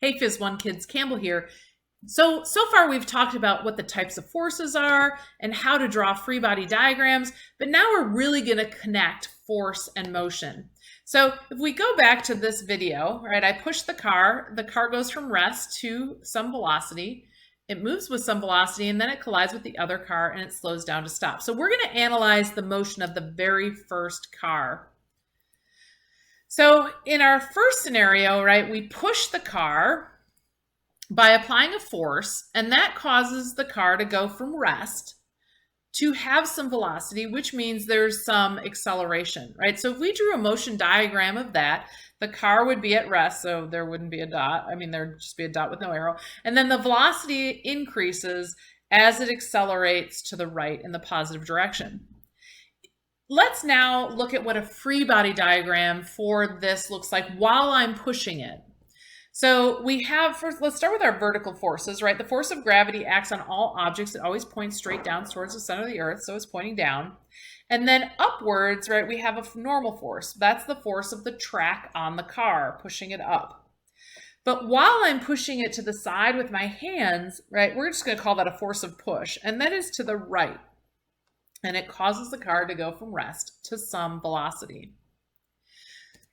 Hey, Phys One Kids, Campbell here. So far we've talked about what the types of forces are and how to draw free body diagrams, but now we're really going to connect force and motion. So if we go back to this video, right, I push the car goes from rest to some velocity, it moves with some velocity, and then it collides with the other car and it slows down to stop. So we're going to analyze the motion of the very first car. So in our first scenario, right, we push the car by applying a force, and that causes the car to go from rest to have some velocity, which means there's some acceleration, right? So if we drew a motion diagram of that, the car would be at rest, so there wouldn't be a dot. I mean, there'd just be a dot with no arrow. And then the velocity increases as it accelerates to the right in the positive direction. Let's now look at what a free body diagram for this looks like while I'm pushing it. So we have, first, let's start with our vertical forces, right? The force of gravity acts on all objects. It always points straight down towards the center of the earth, so it's pointing down. And then upwards, right, we have a normal force. That's the force of the track on the car, pushing it up. But while I'm pushing it to the side with my hands, right, we're just going to call that a force of push, and that is to the right. And it causes the car to go from rest to some velocity.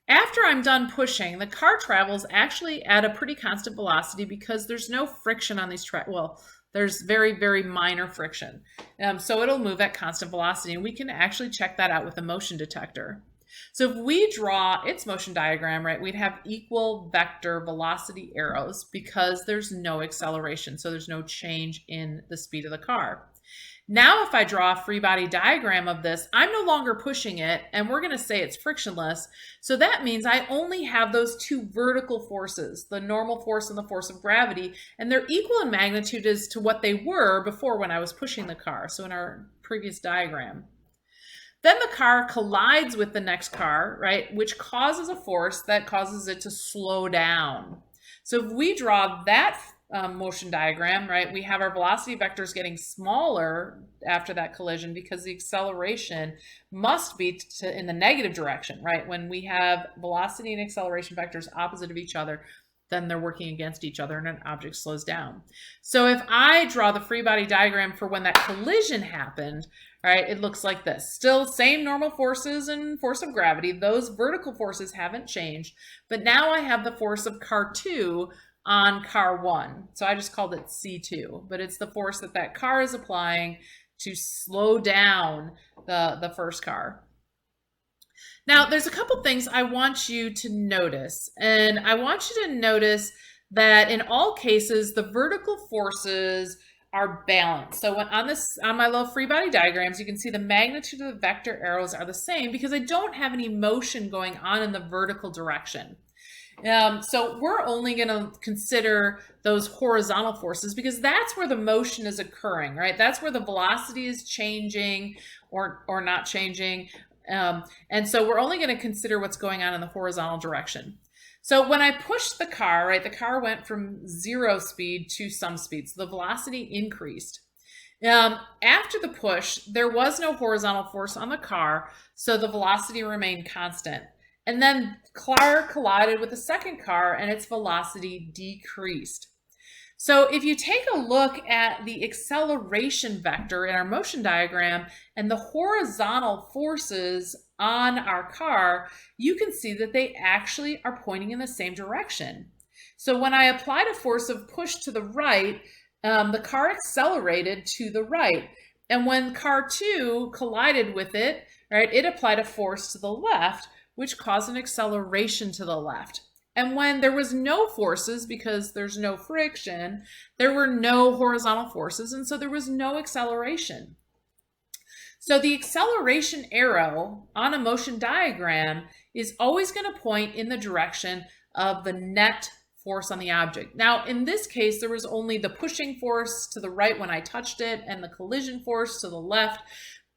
After I'm done pushing, the car travels actually at a pretty constant velocity because there's no friction on these tracks. Well, there's very, very minor friction. So it'll move at constant velocity, and we can actually check that out with a motion detector. So if we draw its motion diagram, right, we'd have equal vector velocity arrows because there's no acceleration. So there's no change in the speed of the car. Now, if I draw a free body diagram of this, I'm no longer pushing it, and we're going to say it's frictionless. So that means I only have those two vertical forces, the normal force and the force of gravity, and they're equal in magnitude as to what they were before when I was pushing the car, so in our previous diagram. Then the car collides with the next car, right, which causes a force that causes it to slow down. So if we draw that motion diagram, right, we have our velocity vectors getting smaller after that collision because the acceleration must be in the negative direction, right? When we have velocity and acceleration vectors opposite of each other, then they're working against each other and an object slows down. So if I draw the free body diagram for when that collision happened, right, it looks like this. Still same normal forces and force of gravity. Those vertical forces haven't changed, but now I have the force of car 2 on car 1. So I just called it C2, but it's the force that car is applying to slow down the first car. Now, there's a couple things I want you to notice, and I want you to notice that in all cases, the vertical forces are balanced. So on my little free body diagrams, you can see the magnitude of the vector arrows are the same because I don't have any motion going on in the vertical direction. So we're only going to consider those horizontal forces because that's where the motion is occurring, right? That's where the velocity is changing or not changing. And so we're only going to consider what's going on in the horizontal direction. So when I pushed the car, right, the car went from 0 speed to some speed. So the velocity increased. After the push, there was no horizontal force on the car, so the velocity remained constant. And then car collided with the second car and its velocity decreased. So if you take a look at the acceleration vector in our motion diagram and the horizontal forces on our car, you can see that they actually are pointing in the same direction. So when I applied a force of push to the right, the car accelerated to the right. And when car 2 collided with it, right, it applied a force to the left, which caused an acceleration to the left. And when there was no forces, because there's no friction, there were no horizontal forces, and so there was no acceleration. So the acceleration arrow on a motion diagram is always going to point in the direction of the net force on the object. Now, in this case, there was only the pushing force to the right when I touched it and the collision force to the left.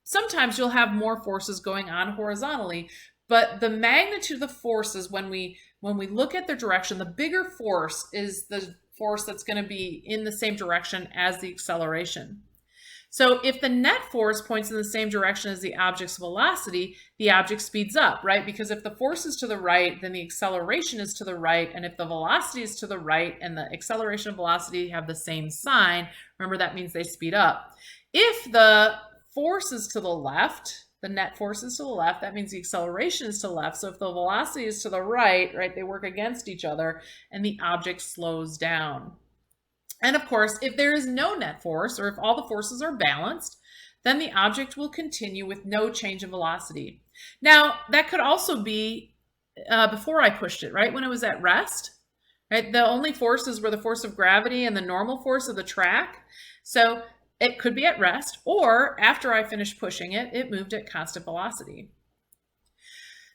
Sometimes you'll have more forces going on horizontally, but the magnitude of the forces, when we look at their direction, the bigger force is the force that's going to be in the same direction as the acceleration. So if the net force points in the same direction as the object's velocity, the object speeds up, right? Because if the force is to the right, then the acceleration is to the right. And if the velocity is to the right and the acceleration and velocity have the same sign, remember that means they speed up. If the force is to the left, the net force is to the left, that means the acceleration is to the left. So if the velocity is to the right, they work against each other and the object slows down. And of course, if there is no net force, or if all the forces are balanced, then the object will continue with no change in velocity. Now, that could also be before I pushed it, right? When it was at rest, right? The only forces were the force of gravity and the normal force of the track. So it could be at rest, or after I finished pushing it, it moved at constant velocity.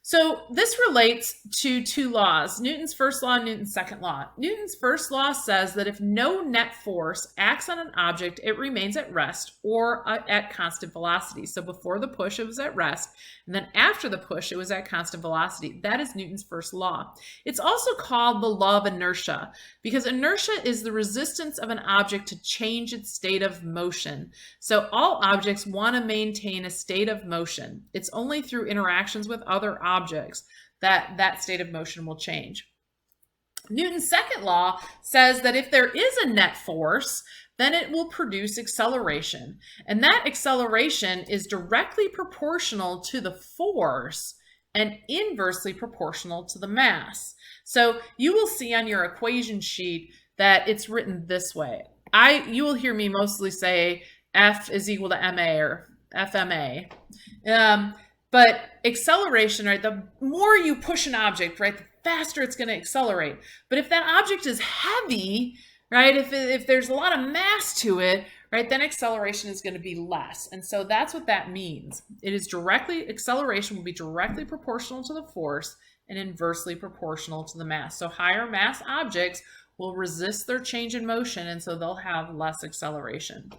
So this relates to two laws, Newton's first law and Newton's second law. Newton's first law says that if no net force acts on an object, it remains at rest or at constant velocity. So before the push, it was at rest, and then after the push, it was at constant velocity. That is Newton's first law. It's also called the law of inertia, because inertia is the resistance of an object to change its state of motion. So all objects want to maintain a state of motion. It's only through interactions with other objects that state of motion will change. Newton's second law says that if there is a net force, then it will produce acceleration. And that acceleration is directly proportional to the force and inversely proportional to the mass. So you will see on your equation sheet that it's written this way. You will hear me mostly say F is equal to ma or FMA. But acceleration, right, the more you push an object, right, the faster it's going to accelerate. But if that object is heavy, right, if there's a lot of mass to it, right, then acceleration is going to be less. And so that's what that means. Acceleration will be directly proportional to the force and inversely proportional to the mass. So higher mass objects will resist their change in motion, and so they'll have less acceleration.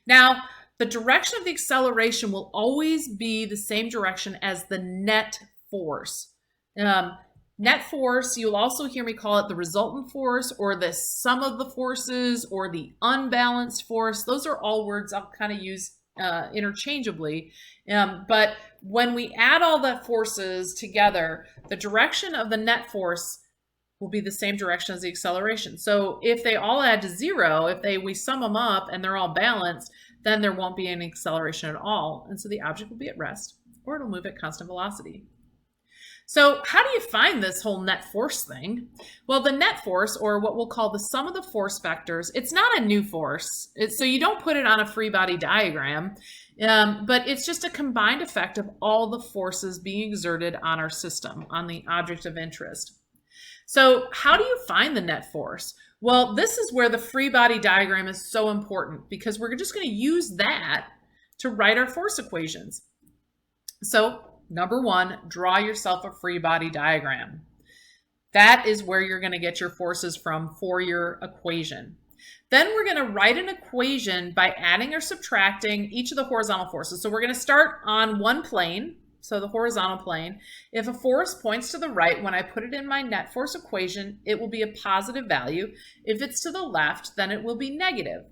Now, the direction of the acceleration will always be the same direction as the net force. Net force, you'll also hear me call it the resultant force or the sum of the forces or the unbalanced force. Those are all words I'll kind of use interchangeably. But when we add all the forces together, the direction of the net force will be the same direction as the acceleration. So if they all add to zero, we sum them up and they're all balanced, then there won't be any acceleration at all. And so the object will be at rest, or it'll move at constant velocity. So how do you find this whole net force thing? Well, the net force, or what we'll call the sum of the force vectors, it's not a new force. So you don't put it on a free body diagram, but it's just a combined effect of all the forces being exerted on our system, on the object of interest. So how do you find the net force? Well, this is where the free body diagram is so important, because we're just going to use that to write our force equations. So number one, draw yourself a free body diagram. That is where you're going to get your forces from for your equation. Then we're going to write an equation by adding or subtracting each of the horizontal forces. So we're going to start on one plane, so the horizontal plane. If a force points to the right, when I put it in my net force equation, it will be a positive value. If it's to the left, then it will be negative.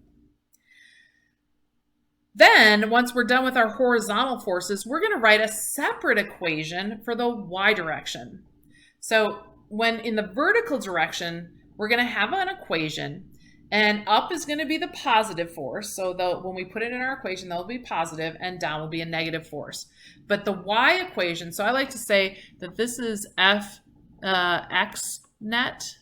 Then, once we're done with our horizontal forces, we're going to write a separate equation for the y direction. So when in the vertical direction, we're going to have an equation, and up is going to be the positive force. So when we put it in our equation, that will be positive, and down will be a negative force. But the y equation, so I like to say that this is F x net,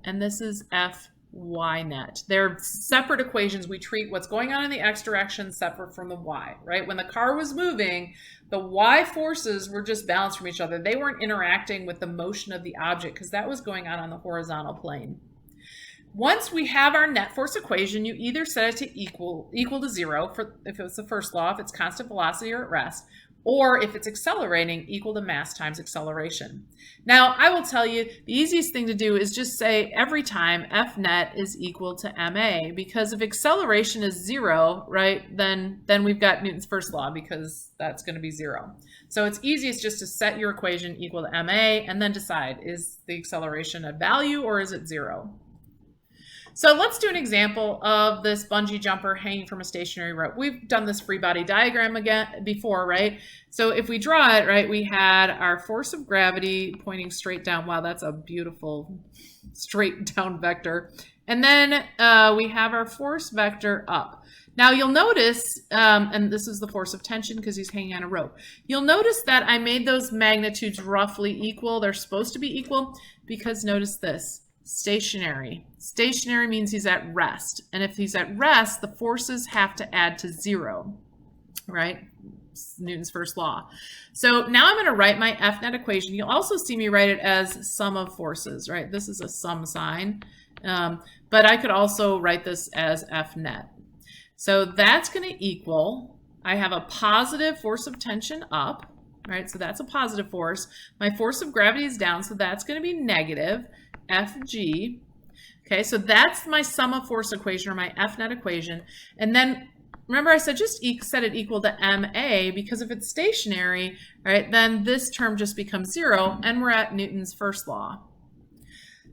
and this is F y net. They're separate equations. We treat what's going on in the x direction separate from the y, right? When the car was moving, the y forces were just balanced from each other. They weren't interacting with the motion of the object because that was going on the horizontal plane. Once we have our net force equation, you either set it to equal to zero if it's the first law, if it's constant velocity or at rest, or if it's accelerating, equal to mass times acceleration. Now, I will tell you, the easiest thing to do is just say every time F net is equal to ma, because if acceleration is zero, right, then we've got Newton's first law, because that's going to be zero. So it's easiest just to set your equation equal to ma and then decide, is the acceleration a value or is it zero? So let's do an example of this bungee jumper hanging from a stationary rope. We've done this free body diagram again before, right? So if we draw it, right, we had our force of gravity pointing straight down. Wow, that's a beautiful straight down vector. And then we have our force vector up. Now you'll notice, and this is the force of tension because he's hanging on a rope. You'll notice that I made those magnitudes roughly equal. They're supposed to be equal because notice this. Stationary. Stationary means he's at rest. And if he's at rest, the forces have to add to 0, right? Newton's first law. So now I'm going to write my F net equation. You'll also see me write it as sum of forces, right? This is a sum sign. But I could also write this as F net. So that's going to equal, I have a positive force of tension up, right? So that's a positive force. My force of gravity is down, so that's going to be negative Fg. Okay, so that's my sum of force equation, or my F net equation. And then remember I said just set it equal to ma, because if it's stationary, right, then this term just becomes 0, and we're at Newton's first law.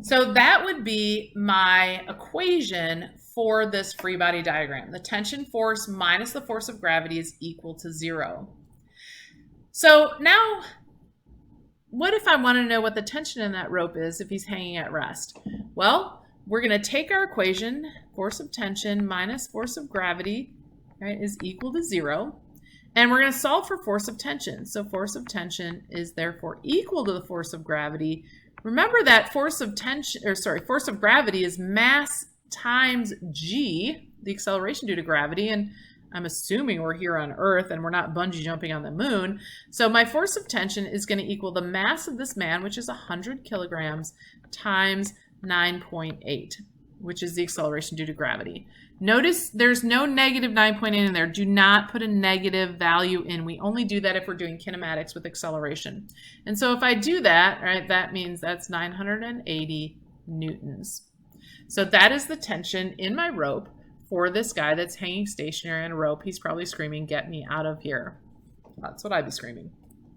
So that would be my equation for this free body diagram. The tension force minus the force of gravity is equal to 0. So now, what if I want to know what the tension in that rope is if he's hanging at rest? Well, we're going to take our equation, force of tension minus force of gravity, right, is equal to 0. And we're going to solve for force of tension. So force of tension is therefore equal to the force of gravity. Remember that force of gravity is mass times g, the acceleration due to gravity, and I'm assuming we're here on Earth and we're not bungee jumping on the moon. So my force of tension is going to equal the mass of this man, which is 100 kilograms, times 9.8, which is the acceleration due to gravity. Notice there's no negative 9.8 in there. Do not put a negative value in. We only do that if we're doing kinematics with acceleration. And so if I do that, right, that means that's 980 newtons. So that is the tension in my rope for this guy that's hanging stationary on a rope. He's probably screaming, "Get me out of here." That's what I'd be screaming.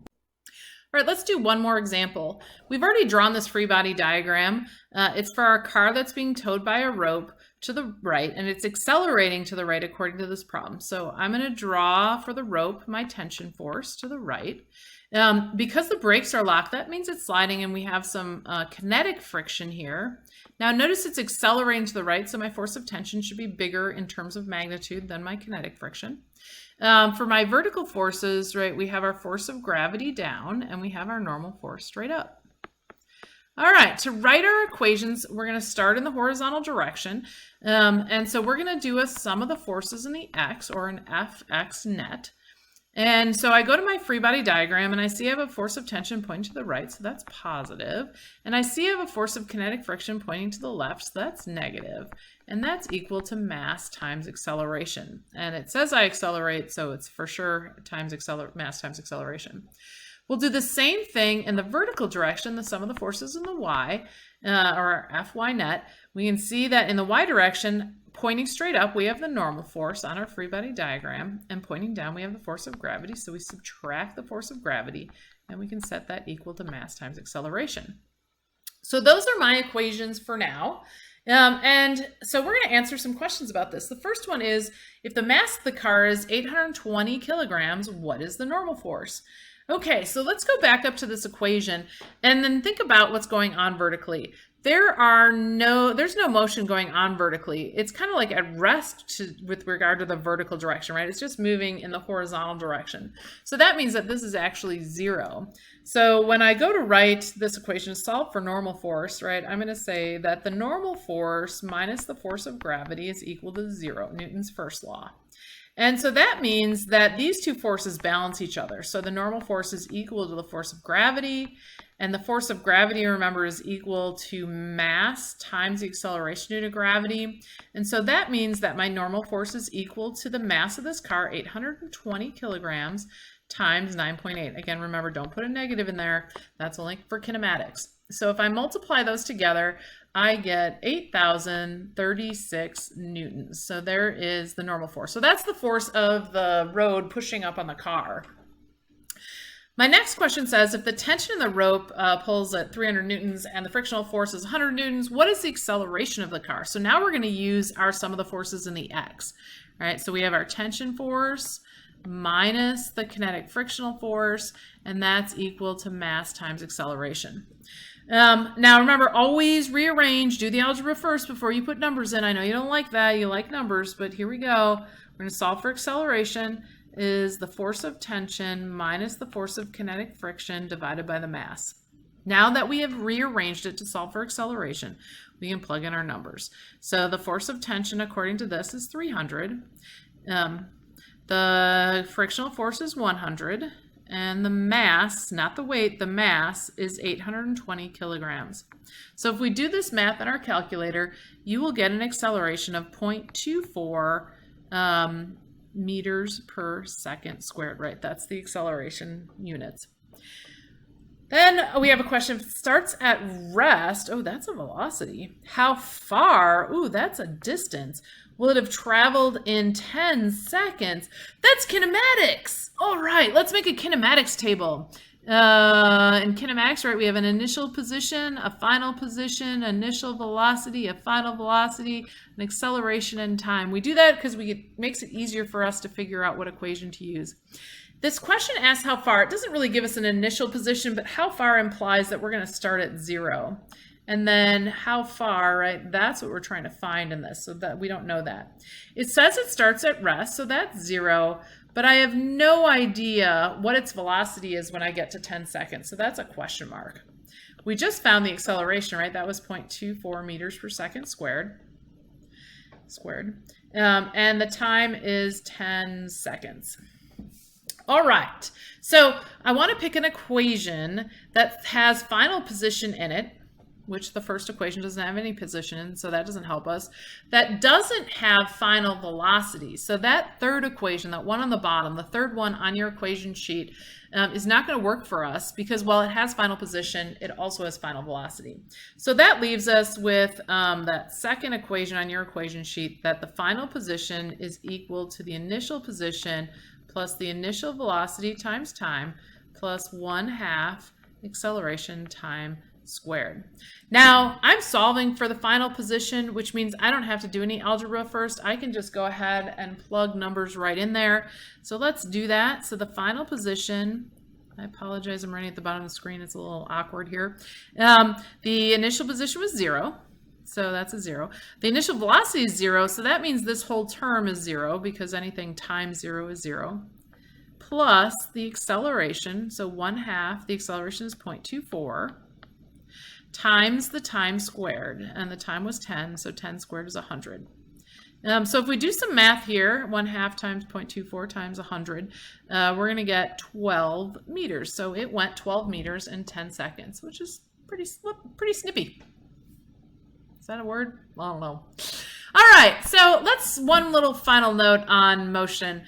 All right, let's do one more example. We've already drawn this free body diagram. It's for our car that's being towed by a rope to the right, and it's accelerating to the right according to this problem. So I'm going to draw for the rope my tension force to the right. Because the brakes are locked, that means it's sliding, and we have some kinetic friction here. Now notice it's accelerating to the right, so my force of tension should be bigger in terms of magnitude than my kinetic friction. For my vertical forces, right, we have our force of gravity down, and we have our normal force straight up. All right, to write our equations, we're going to start in the horizontal direction. And so we're going to do a sum of the forces in the x, or an Fx net. And so I go to my free body diagram and I see I have a force of tension pointing to the right, so that's positive. And I see I have a force of kinetic friction pointing to the left, so that's negative. And that's equal to mass times acceleration. And it says I accelerate, so it's for sure mass times acceleration. We'll do the same thing in the vertical direction, the sum of the forces in the y, or Fy net. We can see that in the y direction, pointing straight up, we have the normal force on our free body diagram, and pointing down, we have the force of gravity. So we subtract the force of gravity, and we can set that equal to mass times acceleration. So those are my equations for now. And so we're going to answer some questions about this. The first one is, if the mass of the car is 820 kilograms, what is the normal force? Okay, so let's go back up to this equation and then think about what's going on vertically. There's no motion going on vertically. It's kind of like at rest with regard to the vertical direction, right? It's just moving in the horizontal direction. So that means that this is actually 0. So when I go to write this equation, solve for normal force, right, I'm going to say that the normal force minus the force of gravity is equal to 0, Newton's first law. And so that means that these two forces balance each other. So the normal force is equal to the force of gravity, and the force of gravity, remember, is equal to mass times the acceleration due to gravity. And so that means that my normal force is equal to the mass of this car, 820 kilograms, times 9.8. Again, remember, don't put a negative in there. That's only for kinematics. So if I multiply those together, I get 8,036 newtons. So there is the normal force. So that's the force of the road pushing up on the car. My next question says, if the tension in the rope pulls at 300 newtons and the frictional force is 100 newtons, what is the acceleration of the car? So now we're going to use our sum of the forces in the x. All right, so we have our tension force minus the kinetic frictional force, and that's equal to mass times acceleration. Now remember, always rearrange, do the algebra first before you put numbers in. I know you don't like that, you like numbers, but here we go. We're going to solve for acceleration. Is the force of tension minus the force of kinetic friction divided by the mass. Now that we have rearranged it to solve for acceleration, we can plug in our numbers. So the force of tension according to this is 300. The frictional force is 100. And the mass, not the weight, the mass is 820 kilograms. So if we do this math in our calculator, you will get an acceleration of 0.24 meters per second squared, right? That's the acceleration units. Then we have a question. If it starts at rest, oh, that's a velocity. How far? Ooh, that's a distance. Will it have traveled in 10 seconds? That's kinematics. All right, let's make a kinematics table. In kinematics, right, we have an initial position, a final position, initial velocity, a final velocity, an acceleration, and time. We do that because it makes it easier for us to figure out what equation to use. This question asks how far. It doesn't really give us an initial position, but how far implies that we're going to start at 0. And then how far, right? That's what we're trying to find in this, so that we don't know that. It says it starts at rest, so that's 0. But I have no idea what its velocity is when I get to 10 seconds. So that's a question mark. We just found the acceleration, right? That was 0.24 meters per second squared. And the time is 10 seconds. All right. So I want to pick an equation that has final position in it, which the first equation doesn't have any position, so that doesn't help us. That doesn't have final velocity. So that third equation, that one on the bottom, the third one on your equation sheet, is not going to work for us because while it has final position, it also has final velocity. So that leaves us with that second equation on your equation sheet, that the final position is equal to the initial position plus the initial velocity times time plus 1/2 acceleration time squared. Now I'm solving for the final position, which means I don't have to do any algebra first. I can just go ahead and plug numbers right in there. So let's do that. So the final position, I apologize, I'm writing at the bottom of the screen. It's a little awkward here. The initial position was 0. So that's a 0. The initial velocity is 0. So that means this whole term is 0 because anything times 0 is 0. Plus the acceleration. So 1/2, the acceleration is 0.24. Times the time squared, and the time was 10, so 10 squared is 100. So if we do some math here, 1/2 times 0.24 times 100, we're going to get 12 meters. So it went 12 meters in 10 seconds, which is pretty snippy. Is that a word? I don't know. All right, so one little final note on motion.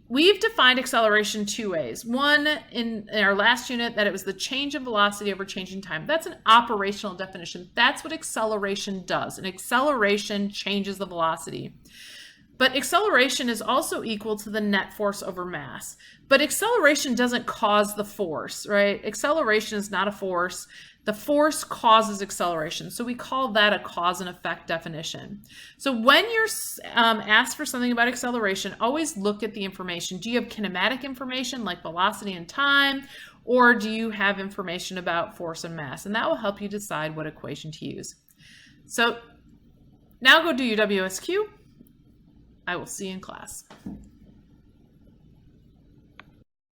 We've defined acceleration 2 ways. One, in our last unit, that it was the change in velocity over change in time. That's an operational definition. That's what acceleration does. An acceleration changes the velocity. But acceleration is also equal to the net force over mass. But acceleration doesn't cause the force, right? Acceleration is not a force. The force causes acceleration. So we call that a cause and effect definition. So when you're asked for something about acceleration, always look at the information. Do you have kinematic information like velocity and time, or do you have information about force and mass? And that will help you decide what equation to use. So now go do your WSQ. I will see you in class.